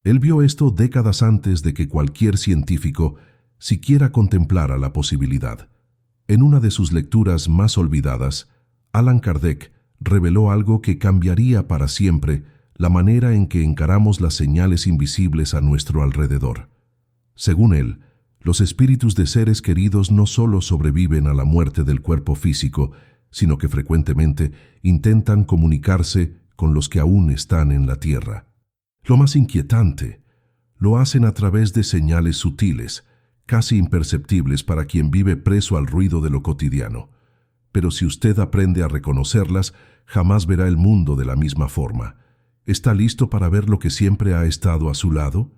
Él vio esto décadas antes de que cualquier científico siquiera contemplara la posibilidad. En una de sus lecturas más olvidadas, Allan Kardec reveló algo que cambiaría para siempre la manera en que encaramos las señales invisibles a nuestro alrededor. Según él, los espíritus de seres queridos no solo sobreviven a la muerte del cuerpo físico, sino que frecuentemente intentan comunicarse con los que aún están en la tierra. Lo más inquietante, lo hacen a través de señales sutiles, casi imperceptibles para quien vive preso al ruido de lo cotidiano. Pero si usted aprende a reconocerlas, jamás verá el mundo de la misma forma. ¿Está listo para ver lo que siempre ha estado a su lado?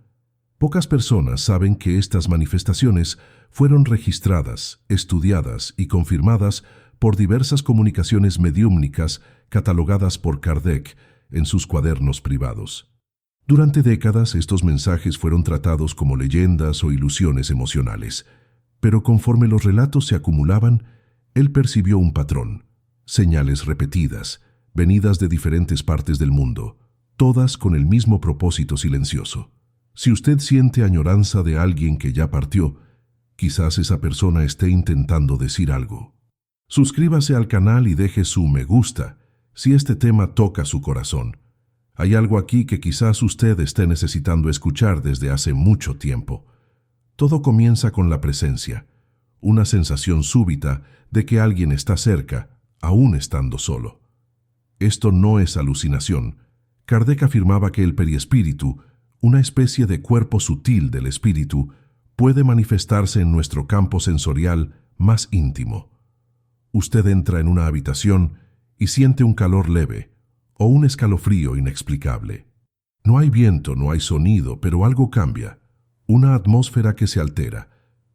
Pocas personas saben que estas manifestaciones fueron registradas, estudiadas y confirmadas por diversas comunicaciones mediúmnicas catalogadas por Kardec en sus cuadernos privados. Durante décadas, estos mensajes fueron tratados como leyendas o ilusiones emocionales, pero conforme los relatos se acumulaban, él percibió un patrón, señales repetidas, venidas de diferentes partes del mundo, todas con el mismo propósito silencioso. Si usted siente añoranza de alguien que ya partió, quizás esa persona esté intentando decir algo. Suscríbase al canal y deje su me gusta si este tema toca su corazón. Hay algo aquí que quizás usted esté necesitando escuchar desde hace mucho tiempo. Todo comienza con la presencia, una sensación súbita de que alguien está cerca, aún estando solo. Esto no es alucinación. Kardec afirmaba que el periespíritu, una especie de cuerpo sutil del espíritu, puede manifestarse en nuestro campo sensorial más íntimo. Usted entra en una habitación y siente un calor leve o un escalofrío inexplicable. No hay viento, no hay sonido, pero algo cambia, una atmósfera que se altera.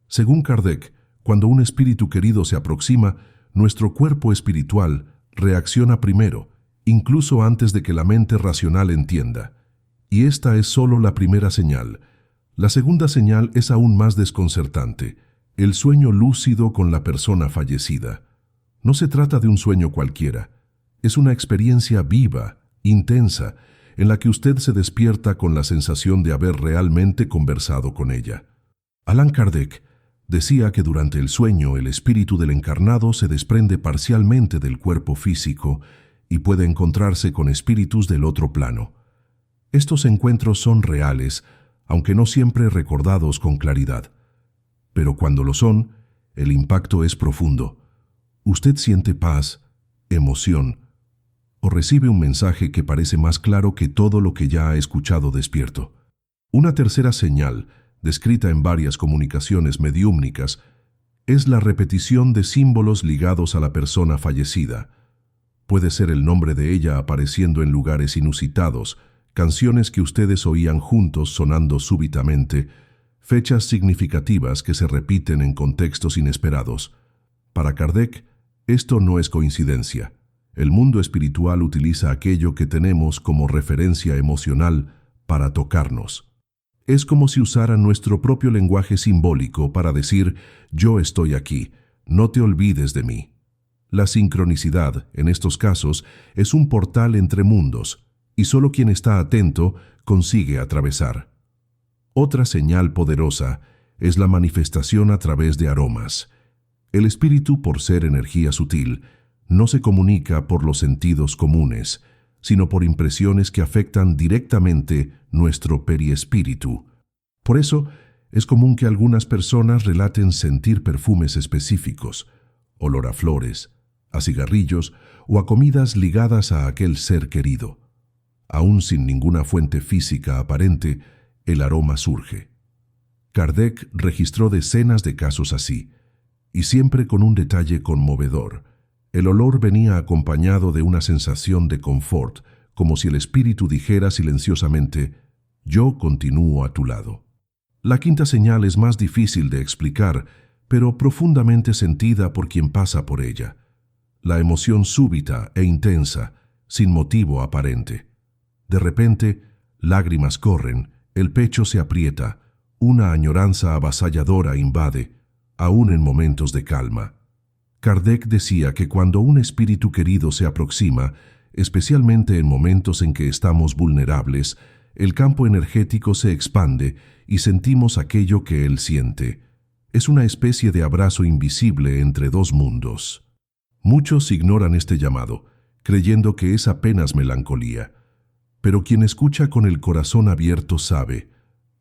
Según Kardec, cuando un espíritu querido se aproxima, nuestro cuerpo espiritual reacciona primero, incluso antes de que la mente racional entienda. Y esta es solo la primera señal. La segunda señal es aún más desconcertante, el sueño lúcido con la persona fallecida. No se trata de un sueño cualquiera, es una experiencia viva, intensa, en la que usted se despierta con la sensación de haber realmente conversado con ella. Allan Kardec decía que durante el sueño el espíritu del encarnado se desprende parcialmente del cuerpo físico y puede encontrarse con espíritus del otro plano. Estos encuentros son reales, aunque no siempre recordados con claridad. Pero cuando lo son, el impacto es profundo. Usted siente paz, emoción, o recibe un mensaje que parece más claro que todo lo que ya ha escuchado despierto. Una tercera señal, descrita en varias comunicaciones mediúmnicas, es la repetición de símbolos ligados a la persona fallecida. Puede ser el nombre de ella apareciendo en lugares inusitados, canciones que ustedes oían juntos sonando súbitamente, fechas significativas que se repiten en contextos inesperados. Para Kardec, esto no es coincidencia. El mundo espiritual utiliza aquello que tenemos como referencia emocional para tocarnos. Es como si usara nuestro propio lenguaje simbólico para decir, yo estoy aquí, no te olvides de mí. La sincronicidad, en estos casos, es un portal entre mundos, y solo quien está atento consigue atravesar. Otra señal poderosa es la manifestación a través de aromas. El espíritu, por ser energía sutil, no se comunica por los sentidos comunes, sino por impresiones que afectan directamente nuestro periespíritu. Por eso, es común que algunas personas relaten sentir perfumes específicos, olor a flores, a cigarrillos o a comidas ligadas a aquel ser querido. Aún sin ninguna fuente física aparente, el aroma surge. Kardec registró decenas de casos así, y siempre con un detalle conmovedor. El olor venía acompañado de una sensación de confort, como si el espíritu dijera silenciosamente, «Yo continúo a tu lado». La quinta señal es más difícil de explicar, pero profundamente sentida por quien pasa por ella. La emoción súbita e intensa, sin motivo aparente. De repente, lágrimas corren, el pecho se aprieta, una añoranza avasalladora invade, aún en momentos de calma. Kardec decía que cuando un espíritu querido se aproxima, especialmente en momentos en que estamos vulnerables, el campo energético se expande y sentimos aquello que él siente. Es una especie de abrazo invisible entre dos mundos. Muchos ignoran este llamado, creyendo que es apenas melancolía. Pero quien escucha con el corazón abierto sabe,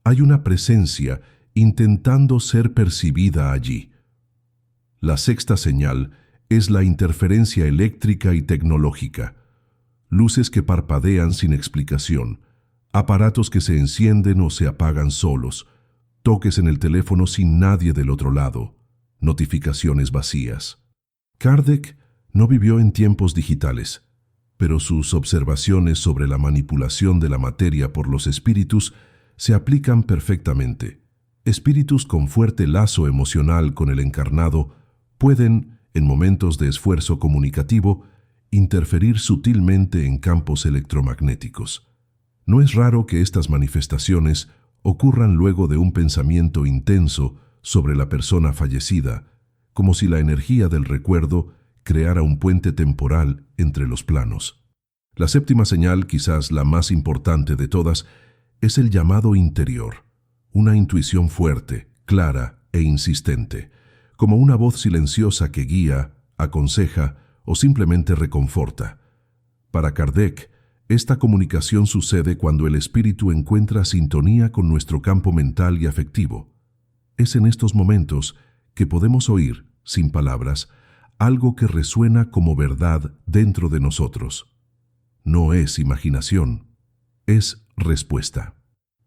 hay una presencia intentando ser percibida allí. La sexta señal es la interferencia eléctrica y tecnológica. Luces que parpadean sin explicación, aparatos que se encienden o se apagan solos, toques en el teléfono sin nadie del otro lado, notificaciones vacías. Kardec no vivió en tiempos digitales, pero sus observaciones sobre la manipulación de la materia por los espíritus se aplican perfectamente. Espíritus con fuerte lazo emocional con el encarnado pueden, en momentos de esfuerzo comunicativo, interferir sutilmente en campos electromagnéticos. No es raro que estas manifestaciones ocurran luego de un pensamiento intenso sobre la persona fallecida, como si la energía del recuerdo creara un puente temporal entre los planos. La séptima señal, quizás la más importante de todas, es el llamado interior, una intuición fuerte, clara e insistente, como una voz silenciosa que guía, aconseja o simplemente reconforta. Para Kardec, esta comunicación sucede cuando el espíritu encuentra sintonía con nuestro campo mental y afectivo. Es en estos momentos que podemos oír, sin palabras, algo que resuena como verdad dentro de nosotros. No es imaginación, es respuesta.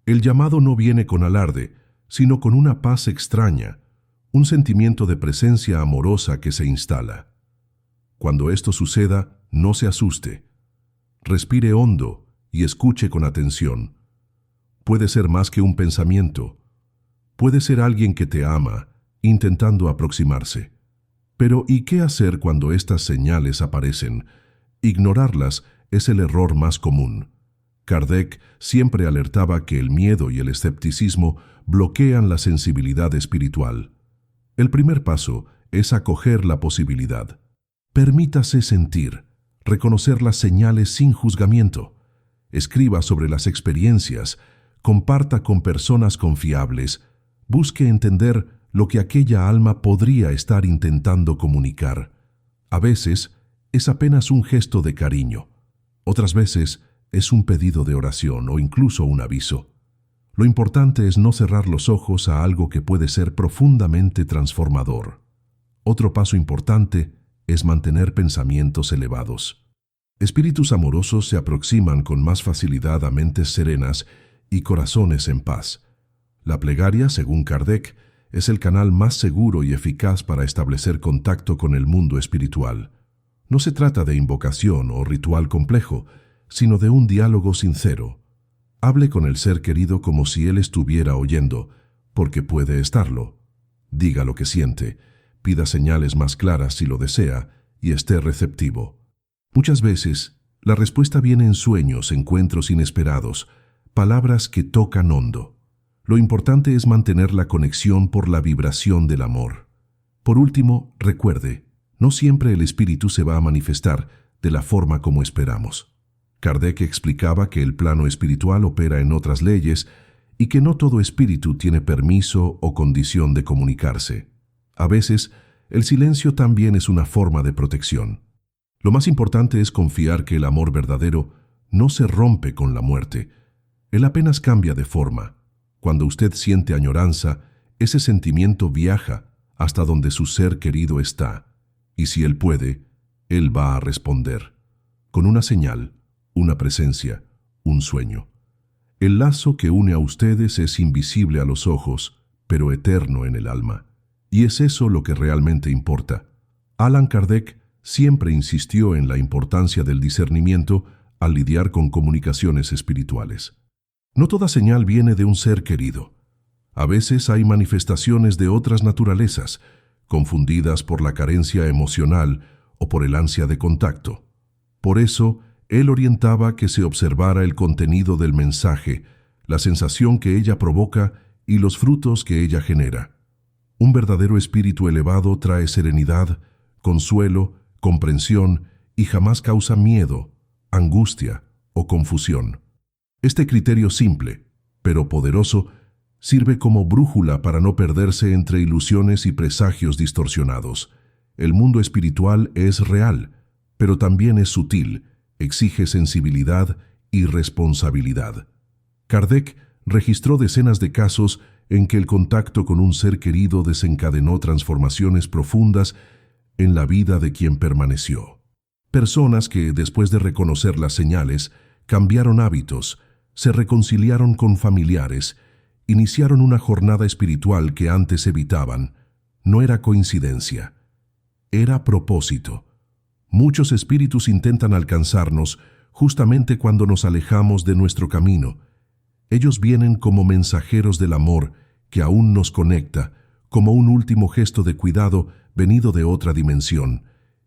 El llamado no viene con alarde, sino con una paz extraña, un sentimiento de presencia amorosa que se instala. Cuando esto suceda, no se asuste. Respire hondo y escuche con atención. Puede ser más que un pensamiento. Puede ser alguien que te ama, intentando aproximarse. Pero ¿y qué hacer cuando estas señales aparecen? Ignorarlas es el error más común. Kardec siempre alertaba que el miedo y el escepticismo bloquean la sensibilidad espiritual. El primer paso es acoger la posibilidad. Permítase sentir, reconocer las señales sin juzgamiento. Escriba sobre las experiencias, comparta con personas confiables, busque entender lo que aquella alma podría estar intentando comunicar. A veces es apenas un gesto de cariño, otras veces es un pedido de oración o incluso un aviso. Lo importante es no cerrar los ojos a algo que puede ser profundamente transformador. Otro paso importante es mantener pensamientos elevados. Espíritus amorosos se aproximan con más facilidad a mentes serenas y corazones en paz. La plegaria, según Kardec, es el canal más seguro y eficaz para establecer contacto con el mundo espiritual. No se trata de invocación o ritual complejo, sino de un diálogo sincero. Hable con el ser querido como si él estuviera oyendo, porque puede estarlo. Diga lo que siente, pida señales más claras si lo desea y esté receptivo. Muchas veces, la respuesta viene en sueños, encuentros inesperados, palabras que tocan hondo. Lo importante es mantener la conexión por la vibración del amor. Por último, recuerde, no siempre el espíritu se va a manifestar de la forma como esperamos. Kardec explicaba que el plano espiritual opera en otras leyes y que no todo espíritu tiene permiso o condición de comunicarse. A veces, el silencio también es una forma de protección. Lo más importante es confiar que el amor verdadero no se rompe con la muerte. Él apenas cambia de forma. Cuando usted siente añoranza, ese sentimiento viaja hasta donde su ser querido está. Y si él puede, él va a responder. Con una señal, una presencia, un sueño. El lazo que une a ustedes es invisible a los ojos, pero eterno en el alma. Y es eso lo que realmente importa. Allan Kardec siempre insistió en la importancia del discernimiento al lidiar con comunicaciones espirituales. No toda señal viene de un ser querido. A veces hay manifestaciones de otras naturalezas, confundidas por la carencia emocional o por el ansia de contacto. Por eso, él orientaba que se observara el contenido del mensaje, la sensación que ella provoca y los frutos que ella genera. Un verdadero espíritu elevado trae serenidad, consuelo, comprensión y jamás causa miedo, angustia o confusión. Este criterio simple, pero poderoso, sirve como brújula para no perderse entre ilusiones y presagios distorsionados. El mundo espiritual es real, pero también es sutil, exige sensibilidad y responsabilidad. Kardec registró decenas de casos en que el contacto con un ser querido desencadenó transformaciones profundas en la vida de quien permaneció. Personas que, después de reconocer las señales, cambiaron hábitos, se reconciliaron con familiares, iniciaron una jornada espiritual que antes evitaban. No era coincidencia, era propósito. Muchos espíritus intentan alcanzarnos justamente cuando nos alejamos de nuestro camino. Ellos vienen como mensajeros del amor que aún nos conecta, como un último gesto de cuidado venido de otra dimensión,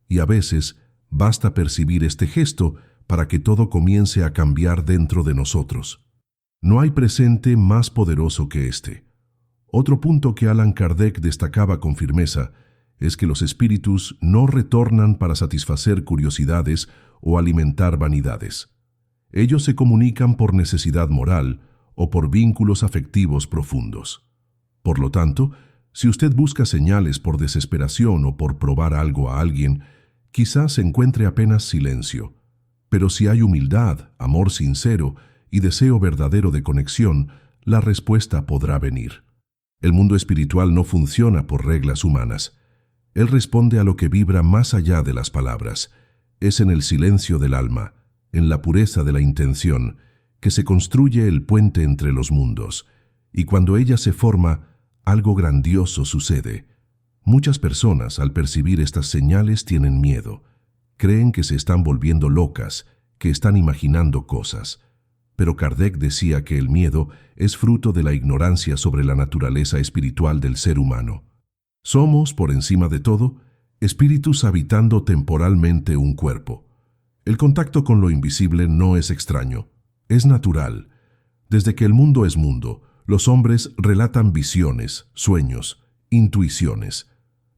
y a veces basta percibir este gesto para que todo comience a cambiar dentro de nosotros. No hay presente más poderoso que este. Otro punto que Allan Kardec destacaba con firmeza es que los espíritus no retornan para satisfacer curiosidades o alimentar vanidades. Ellos se comunican por necesidad moral o por vínculos afectivos profundos. Por lo tanto, si usted busca señales por desesperación o por probar algo a alguien, quizás encuentre apenas silencio. Pero si hay humildad, amor sincero y deseo verdadero de conexión, la respuesta podrá venir. El mundo espiritual no funciona por reglas humanas. Él responde a lo que vibra más allá de las palabras. Es en el silencio del alma, en la pureza de la intención, que se construye el puente entre los mundos. Y cuando ella se forma, algo grandioso sucede. Muchas personas, al percibir estas señales, tienen miedo. Creen que se están volviendo locas, que están imaginando cosas. Pero Kardec decía que el miedo es fruto de la ignorancia sobre la naturaleza espiritual del ser humano. Somos, por encima de todo, espíritus habitando temporalmente un cuerpo. El contacto con lo invisible no es extraño, es natural. Desde que el mundo es mundo, los hombres relatan visiones, sueños, intuiciones.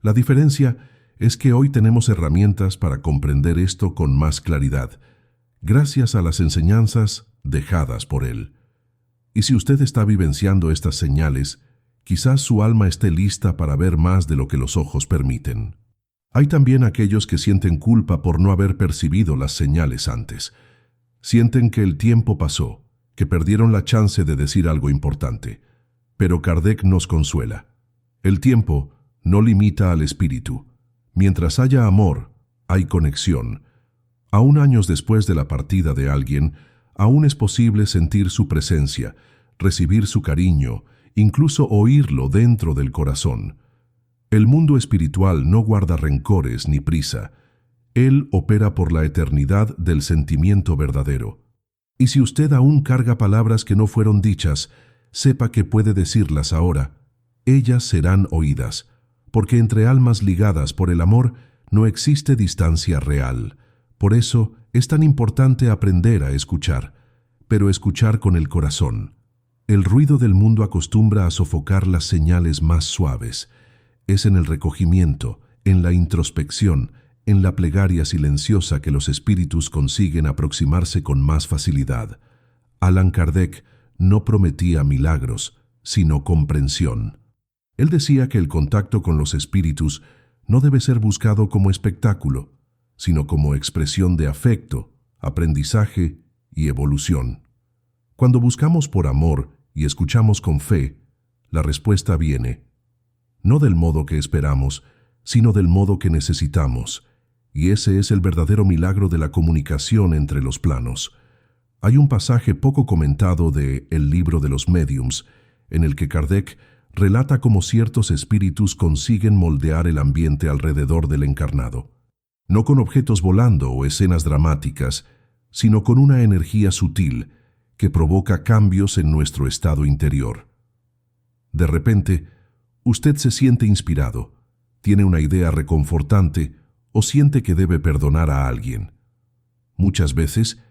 La diferencia es que hoy tenemos herramientas para comprender esto con más claridad, gracias a las enseñanzas dejadas por él. Y si usted está vivenciando estas señales, quizás su alma esté lista para ver más de lo que los ojos permiten. Hay también aquellos que sienten culpa por no haber percibido las señales antes. Sienten que el tiempo pasó, que perdieron la chance de decir algo importante. Pero Kardec nos consuela. El tiempo no limita al espíritu. Mientras haya amor, hay conexión. Aún años después de la partida de alguien, aún es posible sentir su presencia, recibir su cariño, incluso oírlo dentro del corazón. El mundo espiritual no guarda rencores ni prisa. Él opera por la eternidad del sentimiento verdadero. Y si usted aún carga palabras que no fueron dichas, sepa que puede decirlas ahora. Ellas serán oídas, porque entre almas ligadas por el amor no existe distancia real. Por eso es tan importante aprender a escuchar, pero escuchar con el corazón. El ruido del mundo acostumbra a sofocar las señales más suaves. Es en el recogimiento, en la introspección, en la plegaria silenciosa que los espíritus consiguen aproximarse con más facilidad. Allan Kardec no prometía milagros, sino comprensión. Él decía que el contacto con los espíritus no debe ser buscado como espectáculo, sino como expresión de afecto, aprendizaje y evolución. Cuando buscamos por amor y escuchamos con fe, la respuesta viene, no del modo que esperamos, sino del modo que necesitamos, y ese es el verdadero milagro de la comunicación entre los planos. Hay un pasaje poco comentado de El libro de los médiums, en el que Kardec relata cómo ciertos espíritus consiguen moldear el ambiente alrededor del encarnado, no con objetos volando o escenas dramáticas, sino con una energía sutil que provoca cambios en nuestro estado interior. De repente, usted se siente inspirado, tiene una idea reconfortante o siente que debe perdonar a alguien. Muchas veces,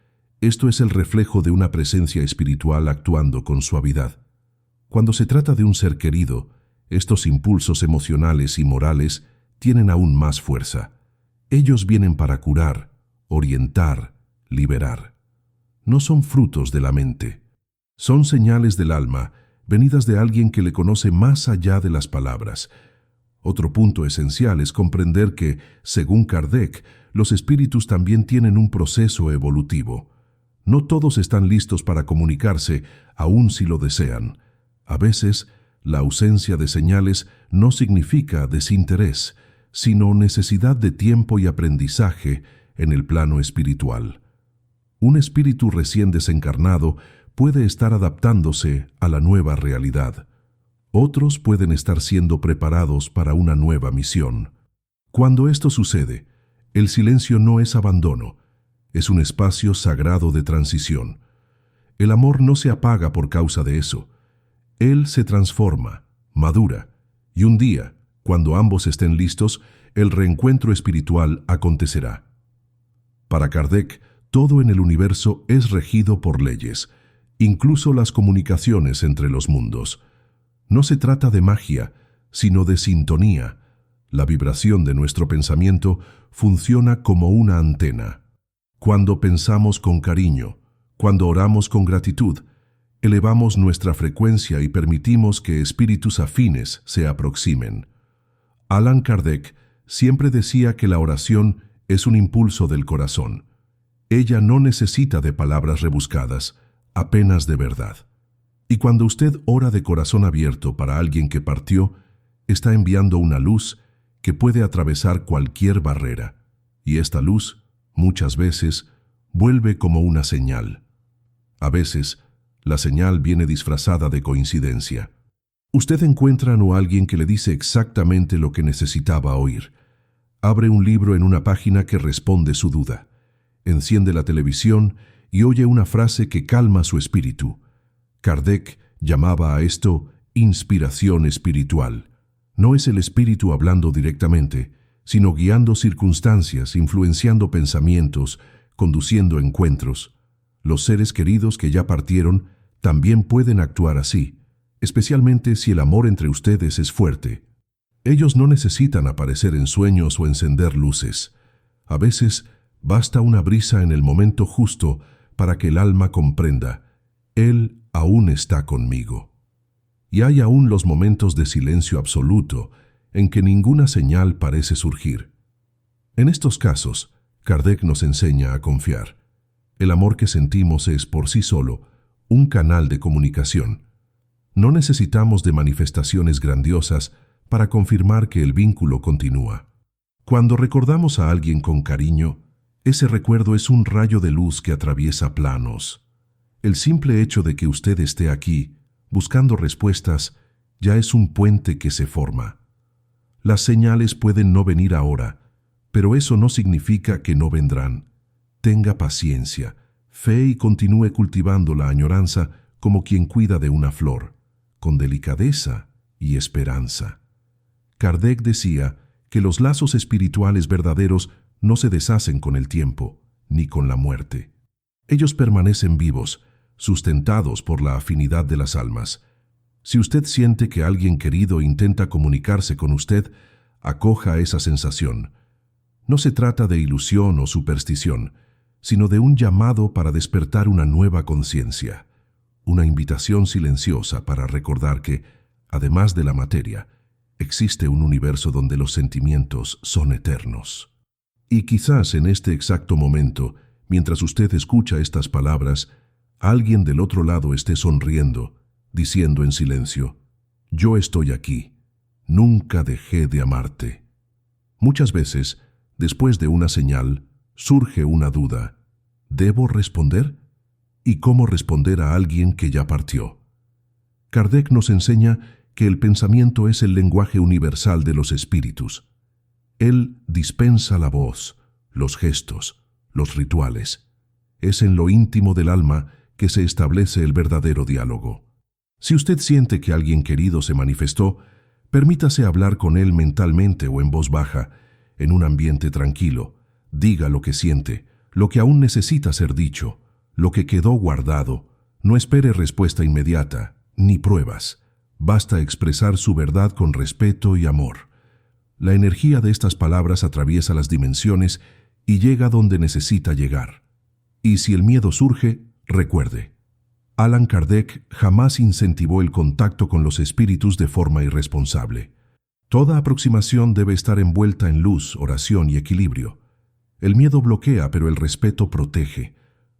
esto es el reflejo de una presencia espiritual actuando con suavidad. Cuando se trata de un ser querido, estos impulsos emocionales y morales tienen aún más fuerza. Ellos vienen para curar, orientar, liberar. no son frutos de la mente. Son señales del alma, venidas de alguien que le conoce más allá de las palabras. Otro punto esencial es comprender que, según Kardec, los espíritus también tienen un proceso evolutivo. No todos están listos para comunicarse, aun si lo desean. A veces, la ausencia de señales no significa desinterés, sino necesidad de tiempo y aprendizaje en el plano espiritual. Un espíritu recién desencarnado puede estar adaptándose a la nueva realidad. Otros pueden estar siendo preparados para una nueva misión. Cuando esto sucede, el silencio no es abandono, es un espacio sagrado de transición. El amor no se apaga por causa de eso. Él se transforma, madura, y un día, cuando ambos estén listos, el reencuentro espiritual acontecerá. Para Kardec, todo en el universo es regido por leyes, incluso las comunicaciones entre los mundos. No se trata de magia, sino de sintonía. La vibración de nuestro pensamiento funciona como una antena. Cuando pensamos con cariño, cuando oramos con gratitud, elevamos nuestra frecuencia y permitimos que espíritus afines se aproximen. Allan Kardec siempre decía que la oración es un impulso del corazón. Ella no necesita de palabras rebuscadas, apenas de verdad. Y cuando usted ora de corazón abierto para alguien que partió, está enviando una luz que puede atravesar cualquier barrera. Y esta luz, muchas veces, vuelve como una señal. A veces, la señal viene disfrazada de coincidencia. Usted encuentra a alguien que le dice exactamente lo que necesitaba oír. Abre un libro en una página que responde su duda. Enciende la televisión y oye una frase que calma su espíritu. Kardec llamaba a esto inspiración espiritual. No es el espíritu hablando directamente, sino guiando circunstancias, influenciando pensamientos, conduciendo encuentros. Los seres queridos que ya partieron también pueden actuar así, especialmente si el amor entre ustedes es fuerte. Ellos no necesitan aparecer en sueños o encender luces. A veces basta una brisa en el momento justo para que el alma comprenda: Él aún está conmigo. Y hay aún los momentos de silencio absoluto en que ninguna señal parece surgir. En estos casos, Kardec nos enseña a confiar. El amor que sentimos es, por sí solo, un canal de comunicación. No necesitamos de manifestaciones grandiosas para confirmar que el vínculo continúa. Cuando recordamos a alguien con cariño, ese recuerdo es un rayo de luz que atraviesa planos. El simple hecho de que usted esté aquí, buscando respuestas, ya es un puente que se forma. Las señales pueden no venir ahora, pero eso no significa que no vendrán. Tenga paciencia, fe y continúe cultivando la añoranza como quien cuida de una flor, con delicadeza y esperanza. Kardec decía que los lazos espirituales verdaderos no se deshacen con el tiempo, ni con la muerte. Ellos permanecen vivos, sustentados por la afinidad de las almas. Si usted siente que alguien querido intenta comunicarse con usted, acoja esa sensación. No se trata de ilusión o superstición, sino de un llamado para despertar una nueva conciencia, una invitación silenciosa para recordar que, además de la materia, existe un universo donde los sentimientos son eternos. Y quizás en este exacto momento, mientras usted escucha estas palabras, alguien del otro lado esté sonriendo, diciendo en silencio: «Yo estoy aquí, nunca dejé de amarte». Muchas veces, después de una señal, surge una duda: ¿debo responder? ¿Y cómo responder a alguien que ya partió? Kardec nos enseña que el pensamiento es el lenguaje universal de los espíritus. Él dispensa la voz, los gestos, los rituales. Es en lo íntimo del alma que se establece el verdadero diálogo. Si usted siente que alguien querido se manifestó, permítase hablar con él mentalmente o en voz baja, en un ambiente tranquilo. Diga lo que siente, lo que aún necesita ser dicho, lo que quedó guardado. No espere respuesta inmediata, ni pruebas. Basta expresar su verdad con respeto y amor. La energía de estas palabras atraviesa las dimensiones y llega donde necesita llegar. Y si el miedo surge, Recuerde, Allan Kardec jamás incentivó el contacto con los espíritus de forma irresponsable. Toda aproximación debe estar envuelta en luz, oración y equilibrio. El miedo bloquea, pero el respeto protege.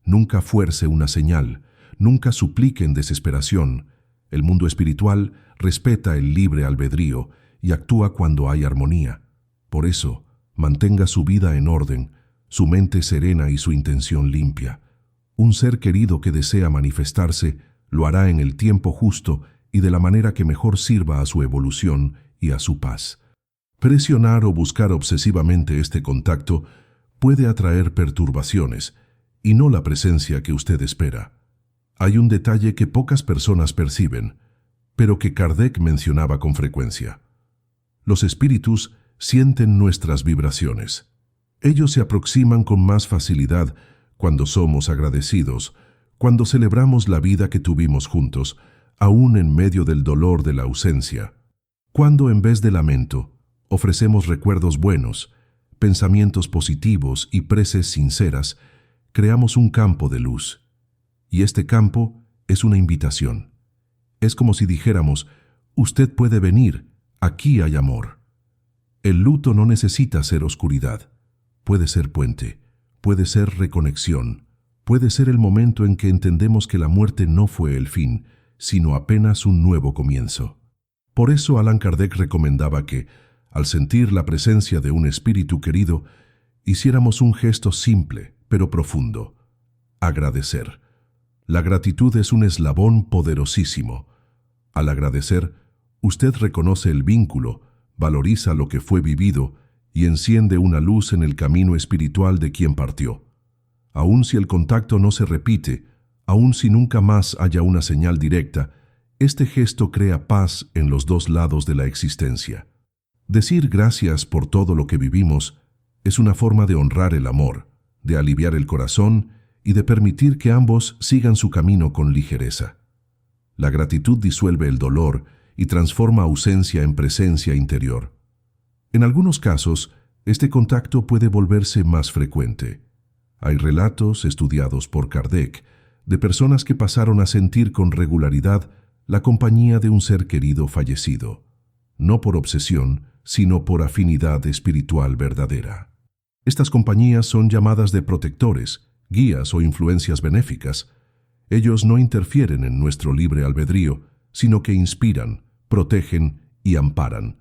Nunca fuerce una señal, nunca suplique en desesperación. El mundo espiritual respeta el libre albedrío y actúa cuando hay armonía. Por eso, mantenga su vida en orden, su mente serena y su intención limpia. Un ser querido que desea manifestarse lo hará en el tiempo justo y de la manera que mejor sirva a su evolución y a su paz. Presionar o buscar obsesivamente este contacto puede atraer perturbaciones y no la presencia que usted espera. Hay un detalle que pocas personas perciben, pero que Kardec mencionaba con frecuencia. Los espíritus sienten nuestras vibraciones. Ellos se aproximan con más facilidad cuando somos agradecidos, cuando celebramos la vida que tuvimos juntos, aún en medio del dolor de la ausencia. Cuando en vez de lamento, ofrecemos recuerdos buenos, pensamientos positivos y preces sinceras, creamos un campo de luz. Y este campo es una invitación. Es como si dijéramos, usted puede venir, aquí hay amor. El luto no necesita ser oscuridad. Puede ser puente, puede ser reconexión, puede ser el momento en que entendemos que la muerte no fue el fin, sino apenas un nuevo comienzo. Por eso Allan Kardec recomendaba que, al sentir la presencia de un espíritu querido, hiciéramos un gesto simple, pero profundo: agradecer. La gratitud es un eslabón poderosísimo. Al agradecer, usted reconoce el vínculo, valoriza lo que fue vivido y enciende una luz en el camino espiritual de quien partió. Aun si el contacto no se repite, aun si nunca más haya una señal directa, este gesto crea paz en los dos lados de la existencia. Decir gracias por todo lo que vivimos es una forma de honrar el amor, de aliviar el corazón y de permitir que ambos sigan su camino con ligereza. La gratitud disuelve el dolor y transforma ausencia en presencia interior. En algunos casos, este contacto puede volverse más frecuente. Hay relatos, estudiados por Kardec, de personas que pasaron a sentir con regularidad la compañía de un ser querido fallecido, no por obsesión, sino por afinidad espiritual verdadera. Estas compañías son llamadas de protectores, guías o influencias benéficas. Ellos no interfieren en nuestro libre albedrío, sino que inspiran, protegen y amparan.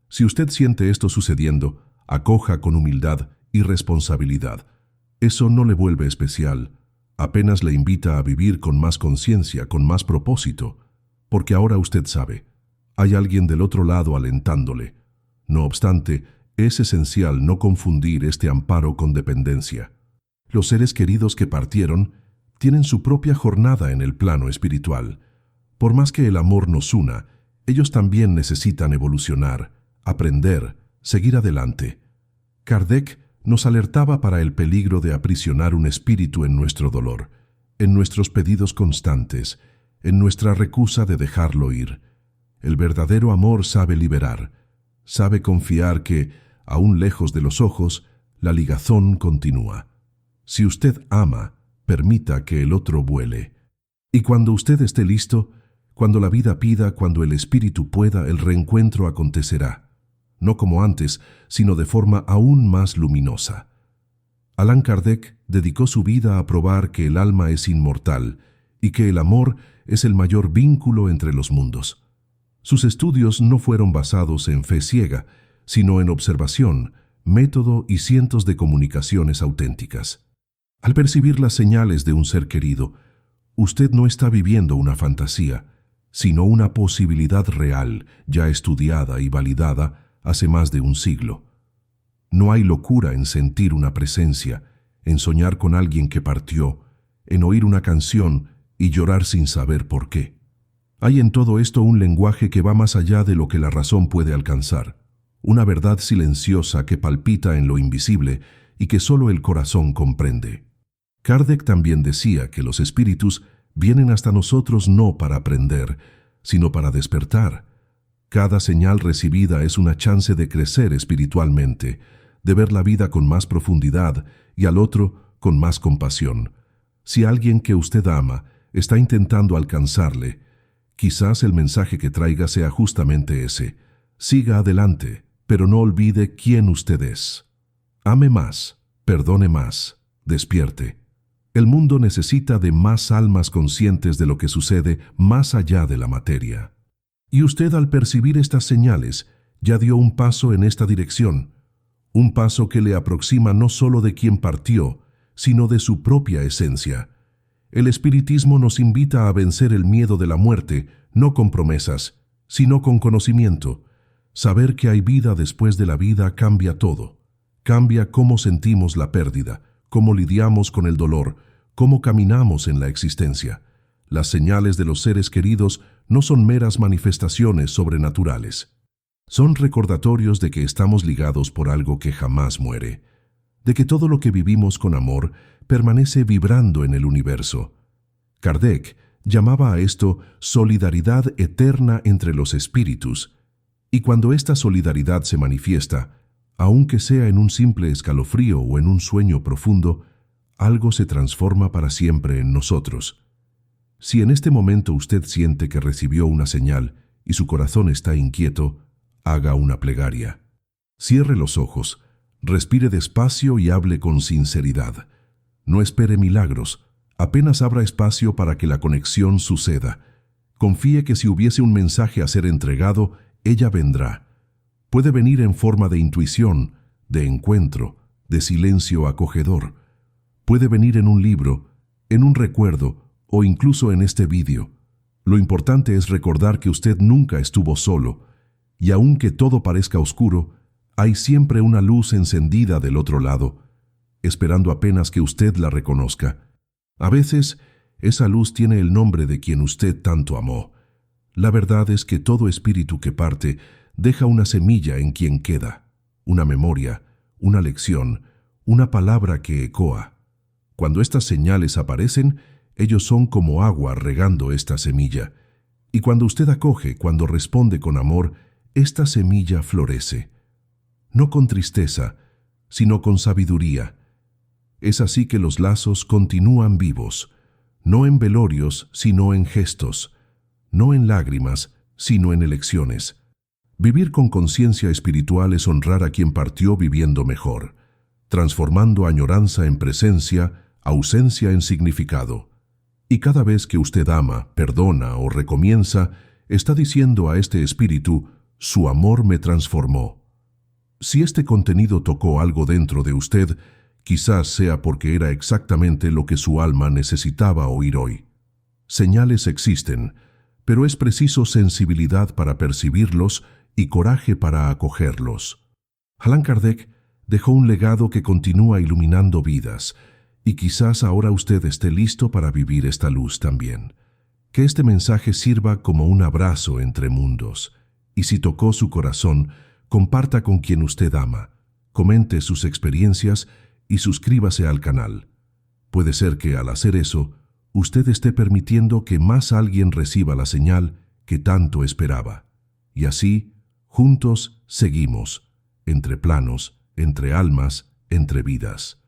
Si usted siente esto sucediendo, acoja con humildad y responsabilidad. Eso no le vuelve especial, apenas le invita a vivir con más conciencia, con más propósito, porque ahora usted sabe, hay alguien del otro lado alentándole. No obstante, es esencial no confundir este amparo con dependencia. Los seres queridos que partieron tienen su propia jornada en el plano espiritual. Por más que el amor nos una, ellos también necesitan evolucionar, aprender, seguir adelante. Kardec nos alertaba para el peligro de aprisionar un espíritu en nuestro dolor, en nuestros pedidos constantes, en nuestra recusa de dejarlo ir. El verdadero amor sabe liberar, sabe confiar que, aún lejos de los ojos, la ligazón continúa. Si usted ama, permita que el otro vuele. Y cuando usted esté listo, cuando la vida pida, cuando el espíritu pueda, el reencuentro acontecerá. No como antes, sino de forma aún más luminosa. Allan Kardec dedicó su vida a probar que el alma es inmortal y que el amor es el mayor vínculo entre los mundos. Sus estudios no fueron basados en fe ciega, sino en observación, método y cientos de comunicaciones auténticas. Al percibir las señales de un ser querido, usted no está viviendo una fantasía, sino una posibilidad real, ya estudiada y validada hace más de un siglo. No hay locura en sentir una presencia, en soñar con alguien que partió, en oír una canción y llorar sin saber por qué. Hay en todo esto un lenguaje que va más allá de lo que la razón puede alcanzar, una verdad silenciosa que palpita en lo invisible y que solo el corazón comprende. Kardec también decía que los espíritus vienen hasta nosotros no para aprender, sino para despertar. Cada señal recibida es una chance de crecer espiritualmente, de ver la vida con más profundidad y al otro con más compasión. Si alguien que usted ama está intentando alcanzarle, quizás el mensaje que traiga sea justamente ese. Siga adelante, pero no olvide quién usted es. Ame más, perdone más, despierte. El mundo necesita de más almas conscientes de lo que sucede más allá de la materia. Y usted, al percibir estas señales, ya dio un paso en esta dirección, un paso que le aproxima no solo de quien partió, sino de su propia esencia. El espiritismo nos invita a vencer el miedo de la muerte, no con promesas, sino con conocimiento. Saber que hay vida después de la vida cambia todo. Cambia cómo sentimos la pérdida, cómo lidiamos con el dolor, cómo caminamos en la existencia. Las señales de los seres queridos no son meras manifestaciones sobrenaturales. Son recordatorios de que estamos ligados por algo que jamás muere, de que todo lo que vivimos con amor permanece vibrando en el universo. Kardec llamaba a esto solidaridad eterna entre los espíritus, y cuando esta solidaridad se manifiesta, aunque sea en un simple escalofrío o en un sueño profundo, algo se transforma para siempre en nosotros. Si en este momento usted siente que recibió una señal y su corazón está inquieto, haga una plegaria. Cierre los ojos, respire despacio y hable con sinceridad. No espere milagros, apenas abra espacio para que la conexión suceda. Confíe que si hubiese un mensaje a ser entregado, ella vendrá. Puede venir en forma de intuición, de encuentro, de silencio acogedor. Puede venir en un libro, en un recuerdo o incluso en este vídeo. Lo importante es recordar que usted nunca estuvo solo, y aunque todo parezca oscuro, hay siempre una luz encendida del otro lado, esperando apenas que usted la reconozca. A veces, esa luz tiene el nombre de quien usted tanto amó. La verdad es que todo espíritu que parte deja una semilla en quien queda, una memoria, una lección, una palabra que ecoa. Cuando estas señales aparecen, ellos son como agua regando esta semilla. Y cuando usted acoge, cuando responde con amor, esta semilla florece. No con tristeza, sino con sabiduría. Es así que los lazos continúan vivos, no en velorios, sino en gestos, no en lágrimas, sino en elecciones. Vivir con conciencia espiritual es honrar a quien partió viviendo mejor, transformando añoranza en presencia, ausencia en significado. Y cada vez que usted ama, perdona o recomienza, está diciendo a este espíritu: su amor me transformó. Si este contenido tocó algo dentro de usted, quizás sea porque era exactamente lo que su alma necesitaba oír hoy. Señales existen, pero es preciso sensibilidad para percibirlos y coraje para acogerlos. Allan Kardec dejó un legado que continúa iluminando vidas, y quizás ahora usted esté listo para vivir esta luz también. Que este mensaje sirva como un abrazo entre mundos, y si tocó su corazón, comparta con quien usted ama, comente sus experiencias y suscríbase al canal. Puede ser que al hacer eso, usted esté permitiendo que más alguien reciba la señal que tanto esperaba. Y así, juntos seguimos, entre planos, entre almas, entre vidas.